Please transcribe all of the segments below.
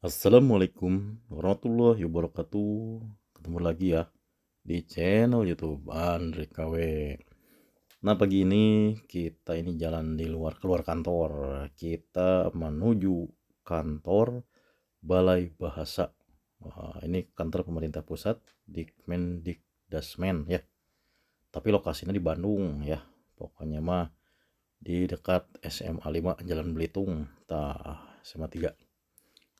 Assalamualaikum warahmatullahi wabarakatuh. Ketemu lagi ya di channel YouTube Andre KW. Nah, pagi ini kita ini jalan di keluar kantor. Kita menuju kantor Balai Bahasa. Wah, ini kantor pemerintah pusat di Kemendikdasmen ya. Tapi lokasinya di Bandung ya. Pokoknya mah di dekat SMA 5 Jalan Belitung, SMA 3.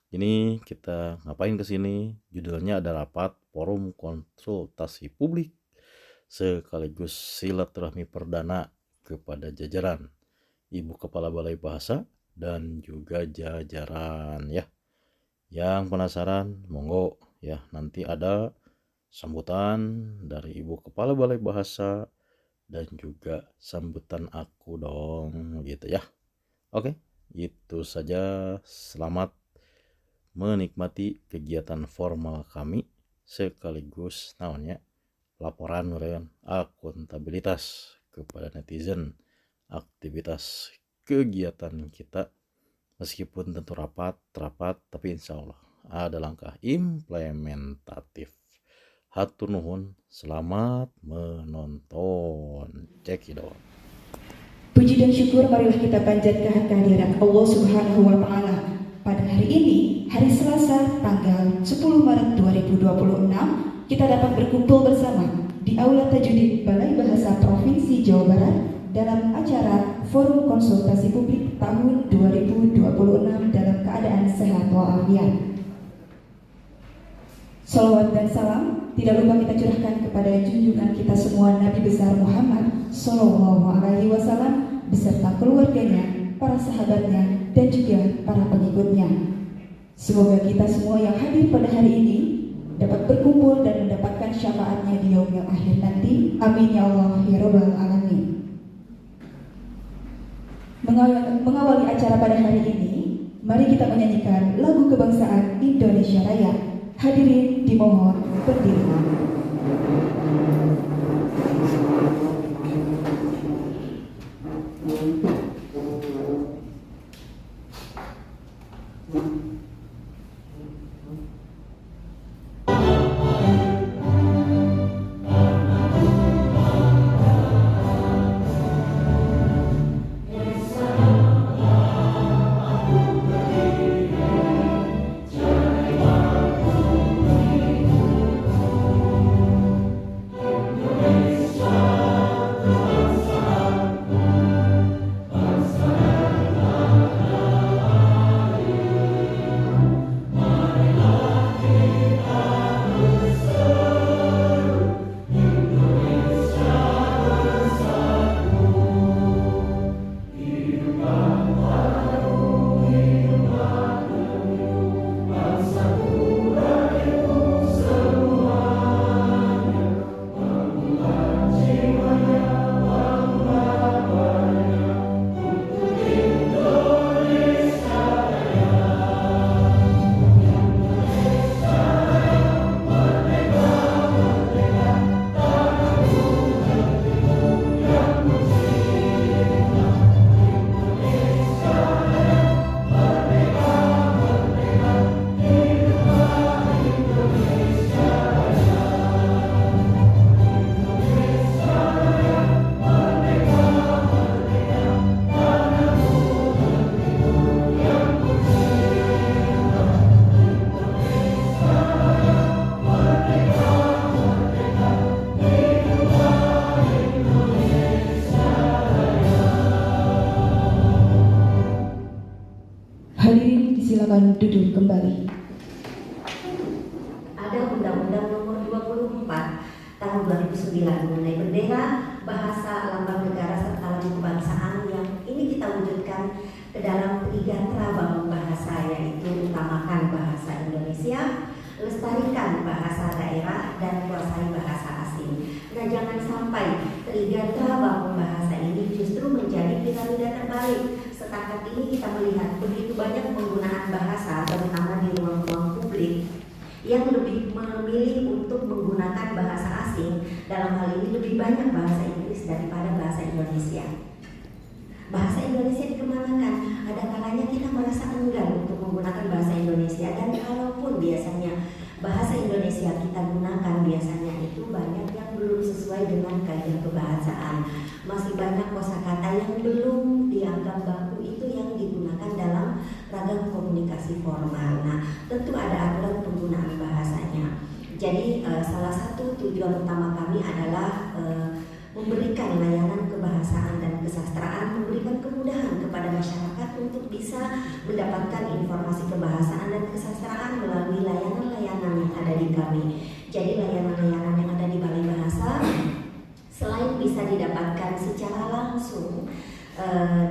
Ini kita ngapain ke sini? Judulnya ada rapat forum konsultasi publik sekaligus silaturahmi perdana kepada jajaran Ibu Kepala Balai Bahasa dan juga jajaran ya. Yang penasaran, monggo ya, nanti ada sambutan dari Ibu Kepala Balai Bahasa dan juga sambutan aku dong gitu ya. Oke, itu saja. Selamat menikmati kegiatan formal kami sekaligus namanya laporan dan akuntabilitas kepada netizen aktivitas kegiatan kita, meskipun tentu rapat tapi insya Allah ada langkah implementatif. Hatur nuhun, selamat menonton. Cekidot. Puji dan syukur marilah kita panjatkan kehadirat Allah Subhanahu wa taala. Pada hari ini, hari Selasa, tanggal 10 Maret 2026, kita dapat berkumpul bersama di Aula Tajudin Balai Bahasa Provinsi Jawa Barat dalam acara Forum Konsultasi Publik tahun 2026 dalam keadaan sehat walafiat. Salawat dan salam tidak lupa kita curahkan kepada junjungan kita semua Nabi besar Muhammad Sallallahu Alaihi Wasallam beserta keluarganya, para sahabatnya, dan juga para pengikutnya. Semoga kita semua yang hadir pada hari ini dapat berkumpul dan mendapatkan syafaatnya di yaumil akhir nanti. Amin ya Allah ya Rabbal Alamin. Mengawali acara pada hari ini, mari kita menyanyikan lagu kebangsaan Indonesia Raya. Hadirin dimohon berdiri. Hadirin disilakan duduk kembali. Ada Undang-Undang Nomor 24 Tahun 2009 mengenai bendera, bahasa, lambang negara serta lagu kebangsaan yang ini kita wujudkan ke dalam 3 bangun bahasa, yaitu utamakan bahasa Indonesia, lestarikan bahasa daerah, dan kuasai bahasa asing. Nah, jangan sampai 3 bangun bahasa ini justru menjadi piramida terbalik. Setakat ini kita melihat begitu banyak penggunaan bahasa, terutama di ruang-ruang publik, yang lebih memilih untuk menggunakan bahasa asing. Dalam hal ini lebih banyak bahasa Inggris daripada bahasa Indonesia. bahasa Indonesia dikemanakan. Ada kalanya kita merasa enggan untuk menggunakan bahasa Indonesia, dan kalaupun biasanya bahasa Indonesia kita gunakan, biasanya itu banyak yang belum sesuai dengan kaidah kebahasaan. Masih banyak kosakata yang belum dianggap baku itu yang digunakan dalam ragam komunikasi formal. Nah, tentu ada aturan penggunaan bahasanya. Jadi salah satu tujuan utama kami adalah memberikan layanan kebahasaan dan kesastraan, memberikan kemudahan kepada masyarakat untuk bisa mendapatkan informasi kebahasaan dan kesastraan melalui layanan-layanan yang ada di kami. Jadi layanan-layanan yang ada di Balai Bahasa selain bisa didapatkan secara langsung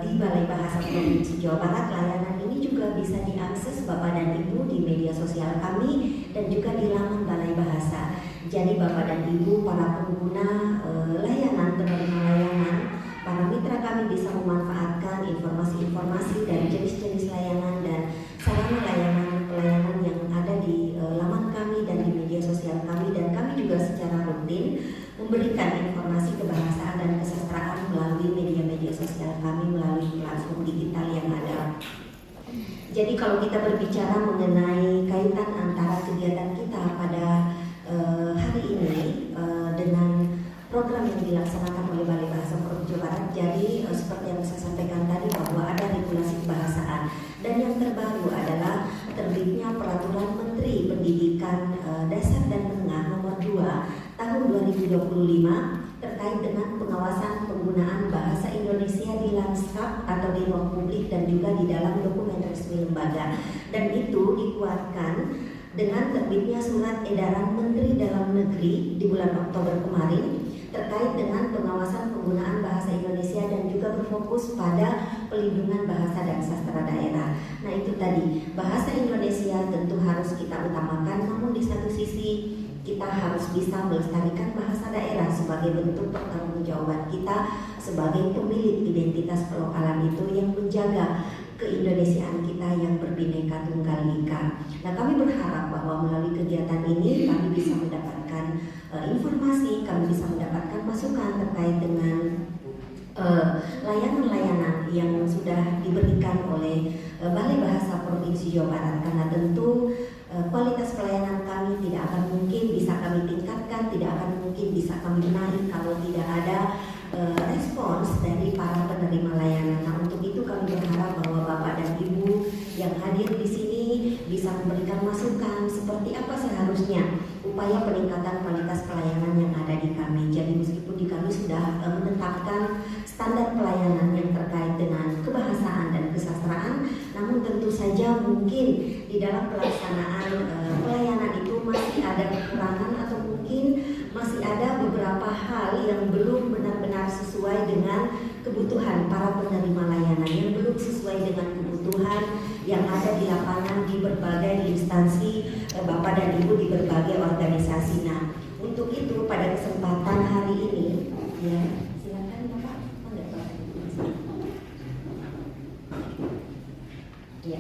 di Balai Bahasa Provinsi Jawa Barat, layanan ini juga bisa diakses Bapak dan Ibu di media sosial kami dan juga di laman Balai Bahasa. Jadi Bapak dan Ibu, para pengguna layanan, penerima layanan, para mitra kami bisa memanfaatkan informasi-informasi dari jenis-jenis layanan dan sarana pelayanan yang ada di laman kami dan di media sosial kami, dan kami juga secara rutin memberikan informasi kebahasaan dan kesastraan melalui media-media sosial kami, melalui platform digital yang ada. Jadi kalau kita berbicara mengenai kaitan antara kegiatan kita pada hari ini dengan program yang dilaksanakan oleh Balai Bahasa Provinsi Jawa Barat, jadi seperti yang saya sampaikan tadi bahwa ada regulasi kebahasaan, dan yang terbaru adalah terbitnya Peraturan Menteri Pendidikan Dasar dan Menengah Nomor 2 Tahun 2025 terkait dengan pengawasan penggunaan bahasa Indonesia di lanskap atau di ruang publik dan juga di dalam dokumen resmi lembaga, dan itu dikuatkan dengan terbitnya Surat Edaran Menteri Dalam Negeri di bulan Oktober kemarin terkait dengan pengawasan penggunaan bahasa Indonesia dan juga berfokus pada pelindungan bahasa dan sastra daerah. Nah, itu tadi, bahasa Indonesia tentu harus kita utamakan, namun di satu sisi kita harus bisa melestarikan bahasa daerah sebagai bentuk pertanggungjawaban kita sebagai pemilik identitas kelokalan itu yang menjaga keindonesiaan kita yang berbineka tunggal ika. Nah, kami berharap bahwa melalui kegiatan ini kami bisa mendapatkan informasi, kami bisa mendapatkan masukan terkait dengan layanan-layanan yang sudah diberikan oleh Balai Bahasa Provinsi Jawa Barat, karena tentu kualitas pelayanan kami tidak akan mungkin bisa kami tingkatkan, tidak akan mungkin bisa kami benahi kalau tidak ada respons dari para penerima layanan. Nah, untuk itu kami berharap bahwa Bapak dan Ibu yang hadir di sini bisa memberikan masukan seperti apa seharusnya upaya peningkatan kualitas pelayanan yang ada di kami. Jadi meskipun di kami sudah menetapkan standar pelayanan yang terkait dengan kebahasaan dan kesastraan, namun tentu saja mungkin di dalam pelaksanaan pelayanan itu masih ada kekurangan atau mungkin masih ada beberapa hal yang belum benar-benar sesuai dengan kebutuhan para penerima layanan, yang belum sesuai dengan kebutuhan yang ada di lapangan di berbagai instansi Bapak dan Ibu, di berbagai organisasi. Nah, untuk itu pada kesempatan hari ini, ya silakan Bapak. Ya,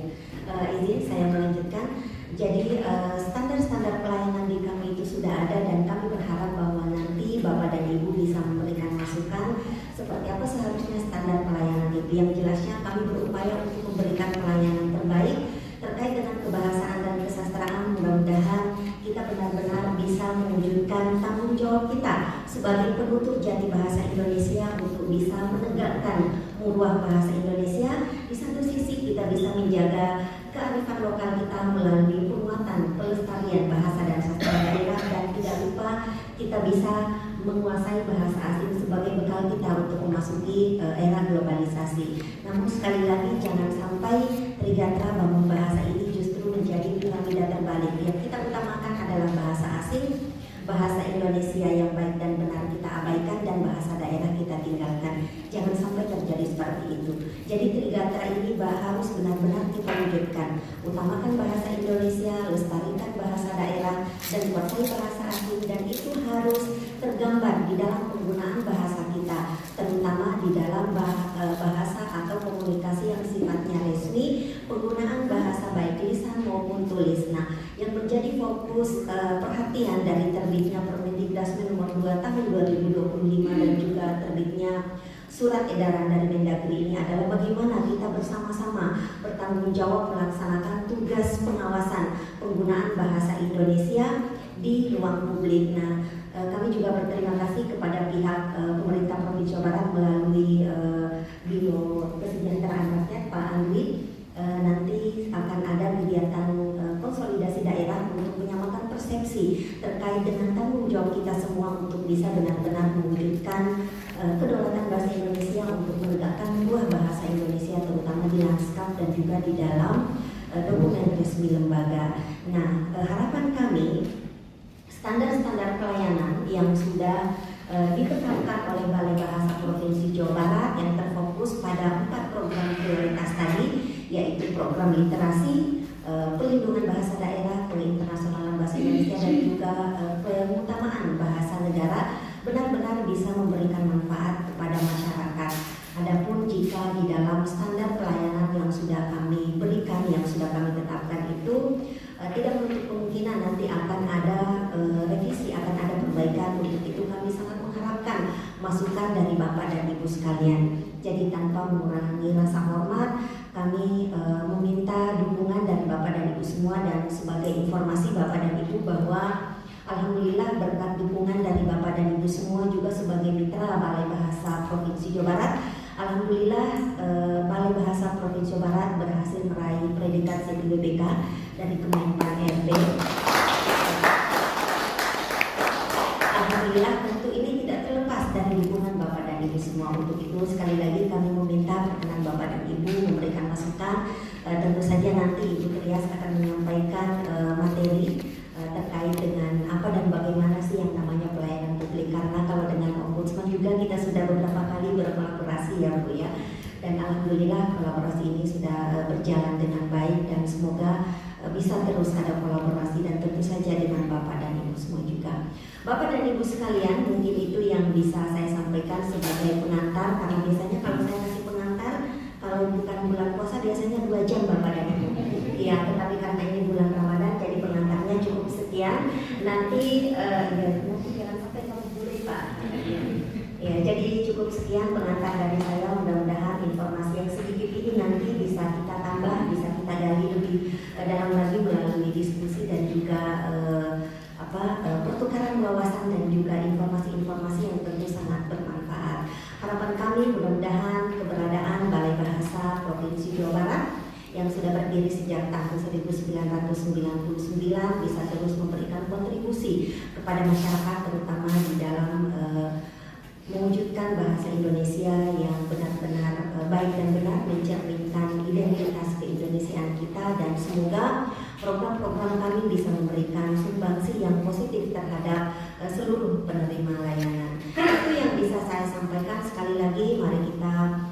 izin saya melanjutkan. Jadi standar-standar pelayanan di kami itu sudah ada, dan kami berharap bahwa nanti Bapak dan Ibu bisa memberikan masukan seperti apa seharusnya standar pelayanan itu. Yang jelasnya kami berupaya untuk memberikan pelayanan terbaik terkait dengan kebahasaan dan kesastraan. Mudah-mudahan kita benar-benar bisa mewujudkan tanggung jawab kita sebagai penutur jati bahasa Indonesia untuk bisa menegakkan muruah bahasa Indonesia. Di satu sisi kita bisa menjaga kearifan lokal kita melalui penguatan pelestarian bahasa dan sastra daerah, dan tidak lupa kita bisa menguasai bahasa asing sebagai bekal kita untuk memasuki era globalisasi. Namun sekali lagi jangan sampai Trigatra Bangun Bahasa ini justru menjadi piramida terbalik. Yang kita utamakan adalah bahasa asing, bahasa Indonesia yang baik dan benar kita abaikan, dan bahasa daerah kita tinggalkan. Jangan sampai terjadi seperti itu. Jadi Trigatra ini harus benar-benar kita wujudkan. Utamakan bahasa Indonesia, lestarikan bahasa daerah, dan kuasai bahasa asing, dan itu harus tergambar di dalam penggunaan bahasa kita, terutama di dalam bahasa atau komunikasi yang sifatnya resmi, penggunaan bahasa baik lisan maupun tulis. Nah, yang menjadi fokus perhatian dari terbitnya Permendikbud Nomor 2 Tahun 2025 dan juga terbitnya surat edaran dari Mendagri ini adalah bagaimana kita bersama-sama bertanggung jawab melaksanakan tugas pengawasan penggunaan bahasa Indonesia di ruang publik. Nah, kami juga berterima kasih kepada pihak pemerintah Provinsi Jawa Barat melalui Biro Kesejahteraan Rakyat Pak Andri. Nanti akan ada kegiatan konsolidasi daerah untuk menyamakan persepsi terkait dengan tanggung jawab kita semua untuk bisa benar-benar mewujudkan kedaulatan bahasa Indonesia untuk menegakkan buah bahasa Indonesia terutama di lanskap dan juga di dalam dokumen resmi lembaga. Nah, harapan kami standar-standar pelayanan yang sudah ditetapkan oleh Balai Bahasa Provinsi Jawa Barat yang terfokus pada 4 program prioritas tadi, yaitu program literasi, pelindungan bahasa daerah, penginternasyonalan bahasa Indonesia, dan juga pengutamaan bahasa negara benar-benar bisa memberikan manfaat kepada masyarakat. Adapun jika di dalam standar pelayanan yang sudah kami berikan, yang sudah kami tetapkan itu tidak menutup kemungkinan nanti akan ada revisi, akan ada perbaikan. Untuk itu kami sangat mengharapkan masukan dari Bapak dan Ibu sekalian. Jadi tanpa mengurangi rasa hormat, kami meminta dukungan dari Bapak dan Ibu semua. Dan sebagai informasi Bapak dan Ibu bahwa alhamdulillah berkat dukungan dari Bapak dan Ibu semua juga sebagai mitra Balai Bahasa Provinsi Jawa Barat, alhamdulillah Balai Bahasa Provinsi Jawa Barat berhasil meraih predikat CPWBK dari Kemenpan RB. Alhamdulillah, tentu ini tidak terlepas dari dukungan Bapak dan Ibu semua. Untuk itu sekali lagi kami meminta perkenan Bapak dan Ibu memberikan masukan. Tentu saja nanti Ibu Trias akan menyampaikan materi terkait dengan apa dan bagaimana sih yang namanya pelayanan publik, karena kalau dengan Ombudsman juga kita sudah beberapa kali berkolaborasi ya Bu ya, dan alhamdulillah kolaborasi ini sudah berjalan dengan baik dan semoga bisa terus ada kolaborasi, dan tentu saja dengan Bapak dan Ibu semua juga. Bapak dan Ibu sekalian, mungkin itu yang bisa saya sampaikan sebagai pengantar, karena biasanya kalau saya kasih pengantar, kalau bukan bulan puasa biasanya 2 jam Bapak dan Ibu. Ya, tetapi karena ini bulan Ramadan, jadi pengantarnya cukup sekian. Nanti jangan sampai kamu boleh Pak. Ya, jadi cukup sekian pengantar dari saya. Mudah-mudahan informasi yang sedikit ini nanti bisa kita tambah, bisa kita gali lebih dalam lagi melalui diskusi dan juga pertukaran wawasan dan juga informasi-informasi yang tentu sangat bermanfaat. Harapan kami mudah-mudahan keberadaan Balai Bahasa Provinsi Jawa Barat yang sudah berdiri sejak tahun 1999 bisa terus memberikan kontribusi kepada masyarakat, terutama di dalam mewujudkan bahasa Indonesia yang benar-benar baik dan benar, mencerminkan identitas keindonesiaan kita, dan semoga program-program kami bisa memberikan sumbangsi yang positif terhadap seluruh penerima layanan. Itu yang bisa saya sampaikan. Sekali lagi mari kita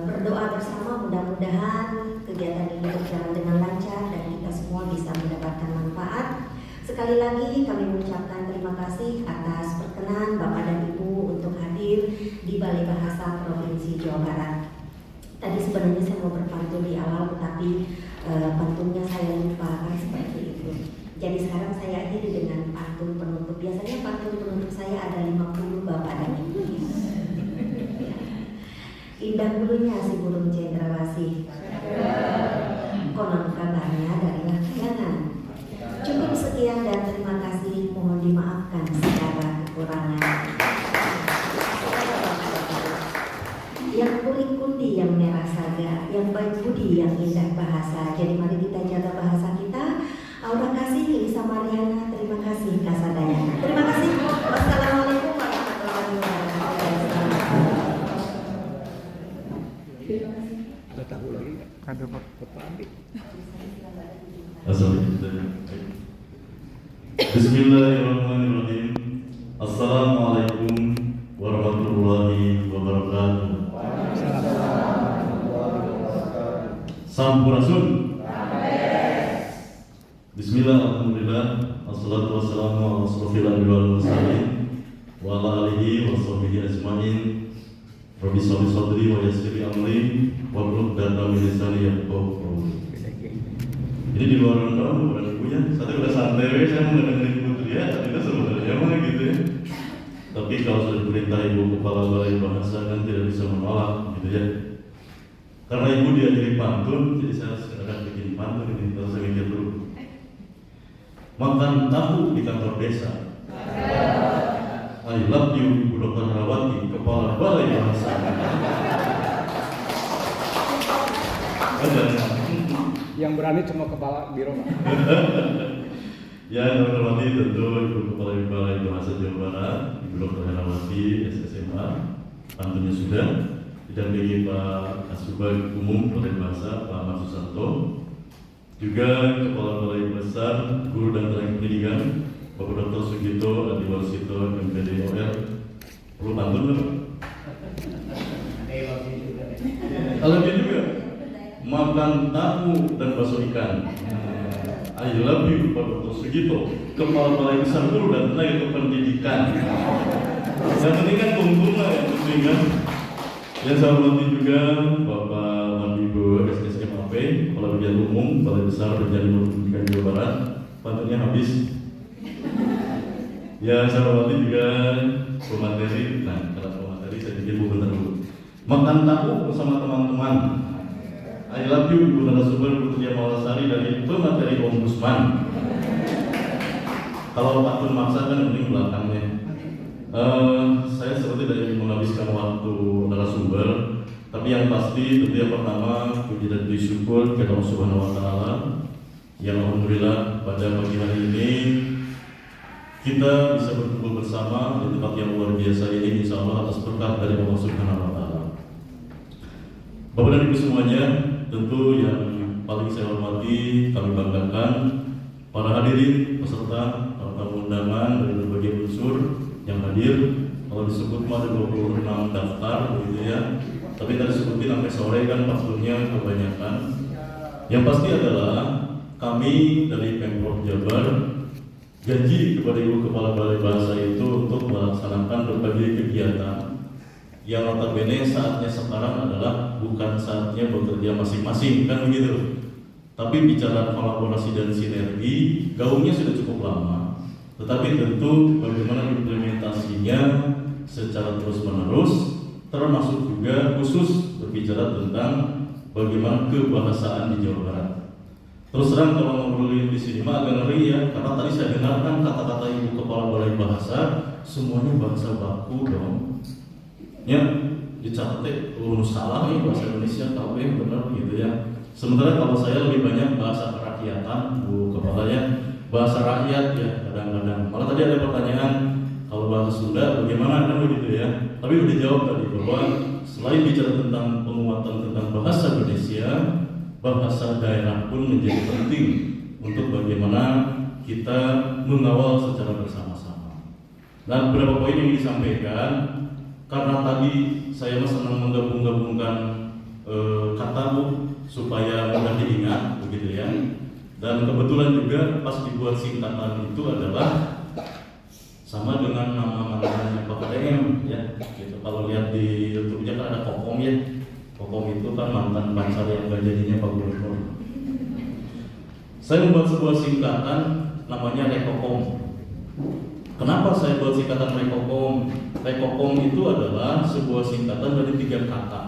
berdoa bersama, mudah-mudahan kegiatan ini berjalan dengan lancar dan kita semua bisa mendapatkan manfaat. Sekali lagi kami mengucapkan terima kasih atas perkenan Bapak dan Ibu untuk hadir di Balai Bahasa Provinsi Jawa Barat. Tadi sebenarnya saya mau berpantun di awal, tetapi pantunnya saya lupa, kan seperti itu. Jadi sekarang saya akhiri dengan pantun penutup. Biasanya pantun penutup saya ada 50 Bapak dan Ibu. Indah bulunya si burung cendrawasih, konon kabarnya dari Lahkayangan. Cukup sekian dan terima kasih. Mohon dimaafkan segala kekurangan. Yang kulit kundi, yang merah saga, yang baik budi, yang indah bahasa. Jadi mari kita jaga bahasa kita. Aura kasih Lisa Mariana. Terima kasih Kasadayana. Terima kasih. Wassalamualaikum warahmatullahi wabarakatuh. Ada tahu lagi? Ada Pak. Bismillahirrahmanirrahim. Assalamualaikum warahmatullahi wabarakatuh. Sampurasun. Bismillah, alhamdulillah, assalatu wassalamu ala asrofil anbiya'i wal mursalin wa ala alihi wa sahbihi ajmain. Rabbi sholli sadri wa yassir amri wa hlul 'uqdatam min lisani yafqahu qawli. Jadi di luar kamu bukan ibunya, satu udah santai, saya mau ngedengerin Ibu Tria, tadi itu sebenarnya mah gitu ya. Tapi kalau sudah diperintah ibu kepala balai bahasa kan tidak bisa menolak, gitu ya. Karena ibu diajari pantun, jadi saya akan bikin pantun ini. Terus saya mikir dulu. Makan tahu di kantor desa. I love you, Ibu Dr. Herawati, kepala balai bahasa. Yang berani cuma kepala biro. Ya, yang hormati tentu Ibu Kepala Balai Bahasa Jawa Barat, Ibu Dr. Herawati, SSMA, pantunnya sudah. Didampingi Pak Kasubag Umum Balai Bahasa, Pak Ahmad Susanto. Juga Kepala Balai Besar Guru dan Tenaga Pendidikan, Bapak Dr. Sugito Adiwarsito, MPD OR. Perlu pantun nggak, Pak? Alhamdulillah juga. Makan tahu dan bakso ikan. I love you, Pak Dr. Sugito, Kepala Balai Besar Guru dan Tenaga Kependidikan. Yang penting kan kumpulnya yang penting kan. Yang saya hormati juga Bapak Mandibo SSMAP, Kepala Bagian Umum Balai Besar Pendidikan Pendidikan Jawa Barat. Pantunnya habis. Ya, saya hormati juga pemateri. Nah, kalau pemateri saya pikir bentar dulu. Makan tahu bersama teman-teman. I love you, Ibu Narasumber Putri Malasari dari pemateri Ombudsman. Kalau pantun maksa kan mending belakangnya. Saya seperti dari menghabiskan waktu narasumber, tapi yang pasti tentu yang pertama puji dan syukur kepada Allah Subhanahu Wa Taala yang alhamdulillah pada pagi hari ini kita bisa berkumpul bersama di tempat yang luar biasa ini, insya Allah atas berkat dari Allah Subhanahu Wa Taala. Bapak dan Ibu semuanya, tentu yang paling saya hormati, kami banggakan para hadirin, peserta, para tamu undangan dari berbagai unsur yang hadir. Kalau disebut ada 26 daftar, begitu ya. Tapi tadi sebutin sampai sore kan waktunya kebanyakan. Yang pasti adalah kami dari Pemprov Jabar janji kepada Ibu Kepala Balai Bahasa itu untuk melaksanakan berbagai kegiatan yang notabene saatnya sekarang adalah bukan saatnya bekerja masing-masing, kan begitu. Tapi bicara kolaborasi dan sinergi, gaungnya sudah cukup lama. Tetapi tentu bagaimana implementasinya secara terus-menerus, termasuk juga khusus berbicara tentang bagaimana kebahasaan di Jawa Barat. Terus terang kalau ngobrolin di sini mah agak ngeri ya, karena tadi saya dengarkan kata-kata Ibu Kepala Balai Bahasa, semuanya bahasa baku dong. Ya, dicatat salah nih bahasa Indonesia, tahu yang benar gitu ya. Sementara kalau saya lebih banyak bahasa kerakyatan, Bu Kepala ya, bahasa rakyat ya kadang-kadang. Malah tadi ada pertanyaan kalau bahasa Sunda bagaimana kan begitu ya. Tapi udah jawab tadi bahwa selain bicara tentang penguatan tentang bahasa Indonesia, bahasa daerah pun menjadi penting untuk bagaimana kita mengawal secara bersama-sama. Nah, beberapa poin yang disampaikan. Karena tadi saya senang menggabung-gabungkan kata supaya mudah diingat, begitu ya. Dan kebetulan juga pas dibuat singkatan itu adalah sama dengan nama mantannya Pak DM ya. Gitu. Kalau lihat di YouTube-nya kan ada Kokom ya. Kokom itu kan mantan pacar yang gak jadinya Pak Gubernur. Saya membuat sebuah singkatan namanya Rekokom. Kenapa saya buat singkatan Rekokom? Rekokom itu adalah sebuah singkatan dari 3 kata.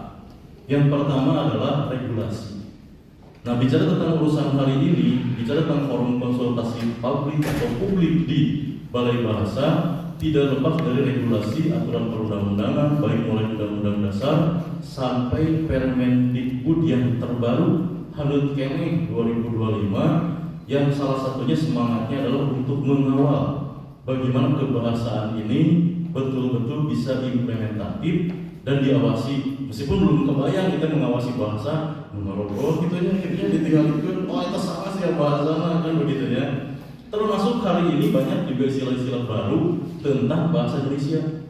Yang pertama adalah regulasi. Nah, bicara tentang urusan hari ini, bicara tentang forum konsultasi publik atau publik di Balai Bahasa, tidak lepas dari regulasi aturan perundang-undangan, baik mulai Undang-Undang Dasar sampai Permendikbud yang terbaru Hanut Kene 2025, yang salah satunya semangatnya adalah untuk mengawal bagaimana kebahasaan ini betul-betul bisa implementatif dan diawasi. Meskipun belum kebayang kita mengawasi bahasa mengerobot gitu ya, akhirnya ditinggalkan, oh itu sama sih bahasa kan begitu ya. Termasuk hari ini banyak juga istilah-istilah baru tentang bahasa Indonesia.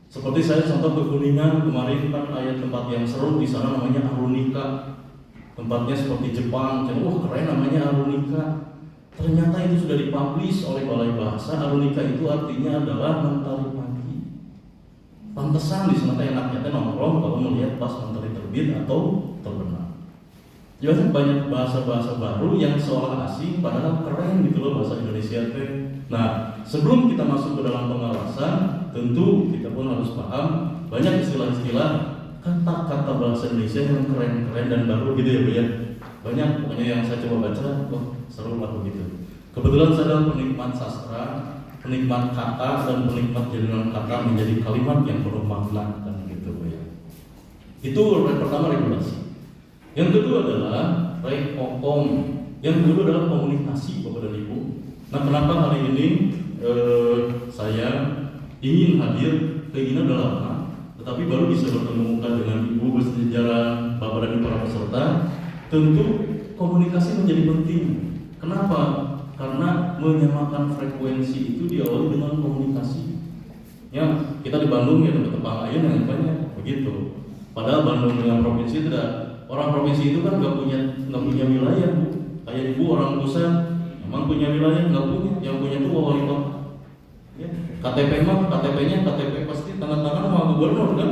Seperti saya contoh ke Kuningan kemarin kan ada tempat yang seru di sana namanya Arunika. Tempatnya seperti Jepang, wah keren namanya Arunika. Ternyata itu sudah dipublish oleh Balai Bahasa. Arunika itu artinya adalah mentari pagi. Pantesan di sana enaknya nongkrong kalau melihat pas mentari terbit atau terbenam. Jadi banyak bahasa-bahasa baru yang seolah asing padahal keren gitu loh bahasa Indonesia teh. Nah, sebelum kita masuk ke dalam pengawasan, tentu kita pun harus paham banyak istilah-istilah kata-kata bahasa Indonesia yang keren-keren dan baru gitu ya Bu ya. Banyak pokoknya yang saya coba baca, seru lah begitu. Kebetulan saya adalah penikmat sastra, penikmat kata dan penikmat jadian kata menjadi kalimat yang penuh makna dan gitu Bu ya. Itu pertama regulasi. Yang kedua adalah rekokom. Yang kedua adalah komunikasi Bapak dan Ibu. Nah, kenapa hari ini saya ingin hadir? Keinginan udah lama, tetapi baru bisa bertemu muka dengan Ibu bersejarah, Bapak dan Ibu para peserta. Tentu komunikasi menjadi penting. Kenapa? Karena menyamakan frekuensi itu diawali dengan komunikasi. Ya, kita di Bandung ya dapat tebang ayun yang banyak begitu. Padahal Bandung dengan provinsi tidak. Orang provinsi itu kan nggak punya wilayah Bu. Kayak Ibu orang pusat, emang punya wilayah nggak punya. Yang punya itu wali kota. Ya, KTP mah KTP-nya KTP pasti tanda tangan sama gubernur kan,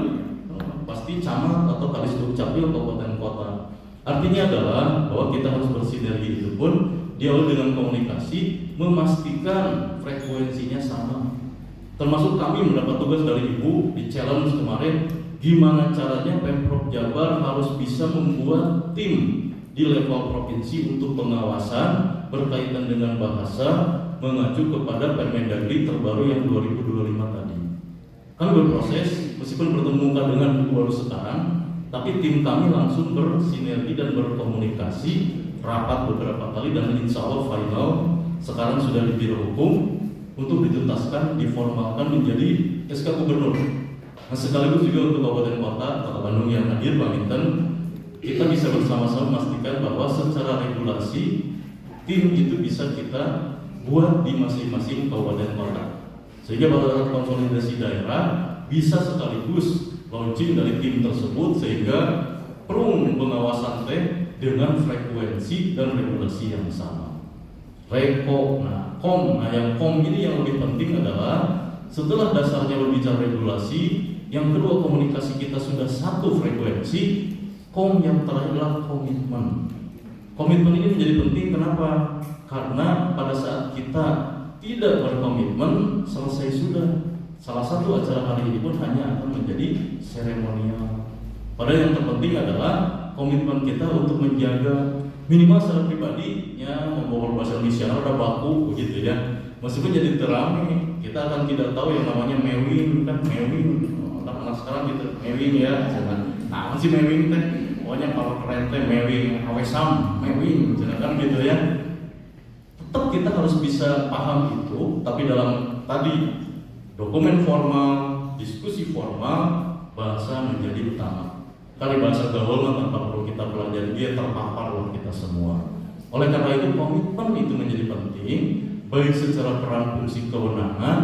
pasti camat atau kadisduk capil kabupaten kota. Artinya adalah bahwa kita harus bersinergi itu pun diawali dengan komunikasi, memastikan frekuensinya sama. Termasuk kami mendapat tugas dari Ibu di challenge kemarin, gimana caranya Pemprov Jabar harus bisa membuat tim di level provinsi untuk pengawasan berkaitan dengan bahasa, mengacu kepada Permendagri terbaru yang 2025 tadi. Kami berproses, meskipun bertemu dengan Ibu baru sekarang, tapi tim kami langsung bersinergi dan berkomunikasi, rapat beberapa kali dan insya Allah final sekarang sudah di Biro Hukum untuk dituntaskan, diformalkan menjadi SK Gubernur. Nah, sekaligus juga untuk Kabupaten Kota, Kota Bandung yang hadir, Pak Minten, kita bisa bersama-sama memastikan bahwa secara regulasi tim itu bisa kita buat di masing-masing kabupaten kota, sehingga pada konsolidasi daerah bisa sekaligus launching dari tim tersebut, sehingga perlu pengawasan teh dengan frekuensi dan regulasi yang sama. Yang kom ini yang lebih penting adalah setelah dasarnya berbicara regulasi, yang kedua komunikasi kita sudah satu frekuensi, kom yang terakhir adalah komitmen. Komitmen ini menjadi penting, kenapa? Karena pada saat kita tidak berkomitmen, selesai sudah. Salah satu acara hari ini pun hanya akan menjadi seremonial. Padahal yang terpenting adalah komitmen kita untuk menjaga minimal secara pribadi, ya membawa bahasa Indonesia udah baku begitu ya. Meskipun jadi terame, kita akan tidak tahu yang namanya mewing kan, anak sekarang gitu, mewing ya. Nah, si mewing teh, pokoknya kalau keren teh mewing, awesam, mewing, kan gitu ya. Tetap kita harus bisa paham itu, tapi dalam tadi dokumen formal, diskusi formal, bahasa menjadi utama. Kali bahasa gaul tanpa perlu kita pelajari, dia terpapar oleh kita semua. Oleh karena itu komitmen itu menjadi penting, baik secara peran fungsi kewenangan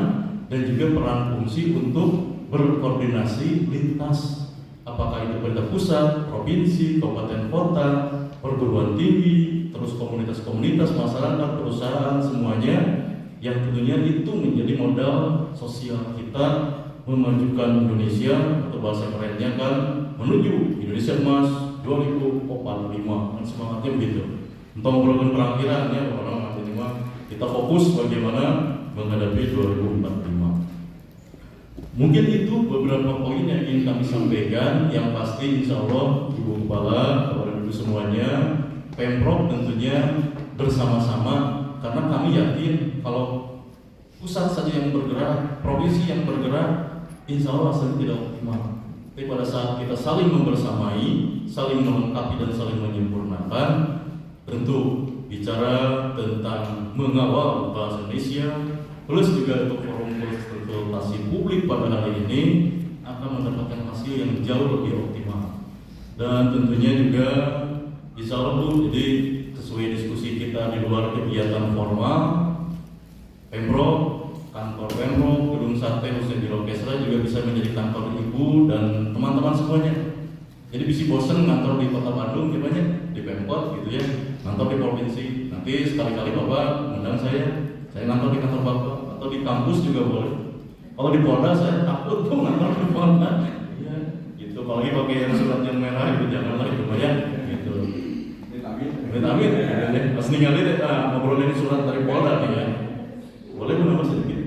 dan juga peran fungsi untuk berkoordinasi lintas, apakah itu pemerintah pusat, provinsi, kabupaten kota, perguruan tinggi, terus komunitas-komunitas, masyarakat, perusahaan, semuanya, yang tentunya itu menjadi modal sosial kita memajukan Indonesia, atau bahasa kerennya kan menuju Indonesia Emas 2045, kan semangatnya begitu. Untuk memperoleh perakhiran ya, orang ini mah kita fokus bagaimana menghadapi 2045. Mungkin itu beberapa poin yang ingin kami sampaikan. Yang pasti insya Allah Ibu Kepala, Bapak Ibu semuanya, Pemprov tentunya bersama-sama, karena kami yakin kalau pusat saja yang bergerak, provinsi yang bergerak, insya Allah hasilnya tidak optimal. Tapi pada saat kita saling membersamai, saling melengkapi dan saling menyempurnakan, tentu bicara tentang mengawal bahasa Indonesia, plus juga untuk forum konsultasi publik pada hari ini akan mendapatkan hasil yang jauh lebih optimal. Dan tentunya juga insya Allah Bu, jadi sesuai diskusi kita di luar kegiatan formal, Pemprov, kantor Pemprov, Gedung Sate, Hussein Biro Kesra juga bisa menjadi kantor Ibu dan teman-teman semuanya. Jadi bisa bosan kantor di Kota Bandung, ya banyak di Pemkot gitu ya, kantor di provinsi. Nanti sekali-kali Bapak undang saya kantor di kantor Bapak, atau di kampus juga boleh. Kalau di Polda saya takut tuh kantor di Polda, ya, gitu. Apalagi pakai yang surat yang merah itu janganlah, itu banyak gitu. Amin, pas ninggalin ngobrolin surat dari Polda nih ya. Boleh Bu nama sedikit?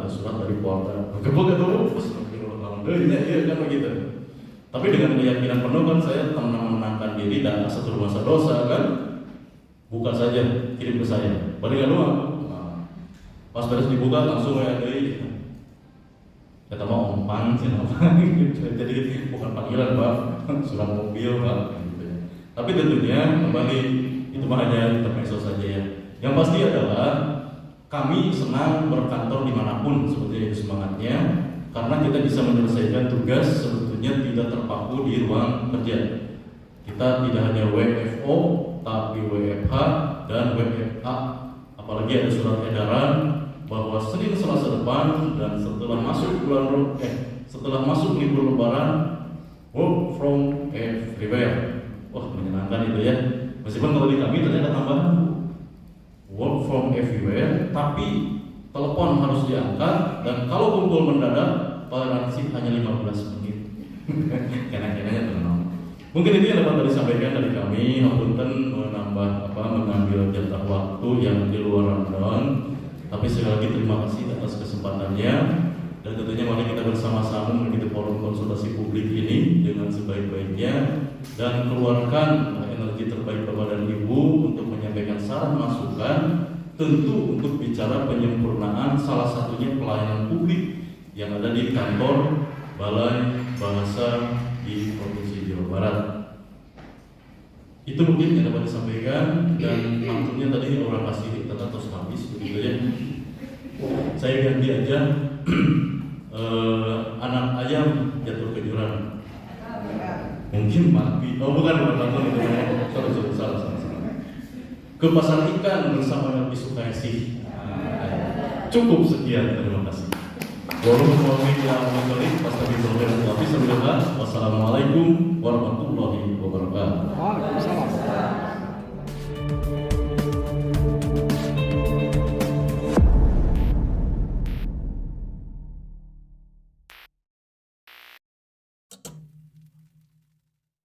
ada surat dari keluarga. Gebuk itu, iya kan begitu. Tapi dengan keyakinan penuh kan saya menenangkan diri dan satu masa dosa kan, buka saja, kirim ke saya. Balik doang. Nah, pas beres dibuka langsung ya dari kata mau umpan sih jadi bukan panggilan Pak, surat mobil Pak. Gitu ya. Tapi tentunya kembali itu mah hanya intermezzo saja ya. Yang pasti adalah kami senang berkantor dimanapun seperti itu semangatnya, karena kita bisa menyelesaikan tugas sebetulnya tidak terpaku di ruang kerja. Kita tidak hanya WFO, tapi WFH dan WFA. Apalagi ada surat edaran bahwa Senin Selasa depan dan setelah masuk libur Lebaran, work from everywhere. Wah, menyenangkan itu ya. Meskipun kalau di kami ternyata tambahan work from everywhere, tapi telepon harus diangkat dan kalau kumpul mendadak toleransi hanya 15 menit. Kena-kenanya tenang. Mungkin itu yang dapat disampaikan dari kami. Punten mengambil jatah waktu yang di luar Ramadan. Tapi sekali lagi terima kasih atas kesempatannya dan tentunya mari kita bersama-sama mengikuti forum konsultasi publik ini dengan sebaik-baiknya dan keluarkan energi terbaik Bapak dan Ibu untuk menyampaikan saran masukan, tentu untuk bicara penyempurnaan salah satunya pelayanan publik yang ada di kantor Balai Bahasa di Provinsi Jawa Barat. Itu mungkin yang dapat disampaikan dan pantunnya tadi orang kasih terus habis begitu ya. Saya ganti aja anak ayam jatuh ke jurang. Mungkin mati. Oh bukan pantun itu ya. Salah. Ke pasar ikan bersama Nabi Sukaisi. Cukup sekian, terima kasih. Wassalamualaikum warahmatullahi wabarakatuh.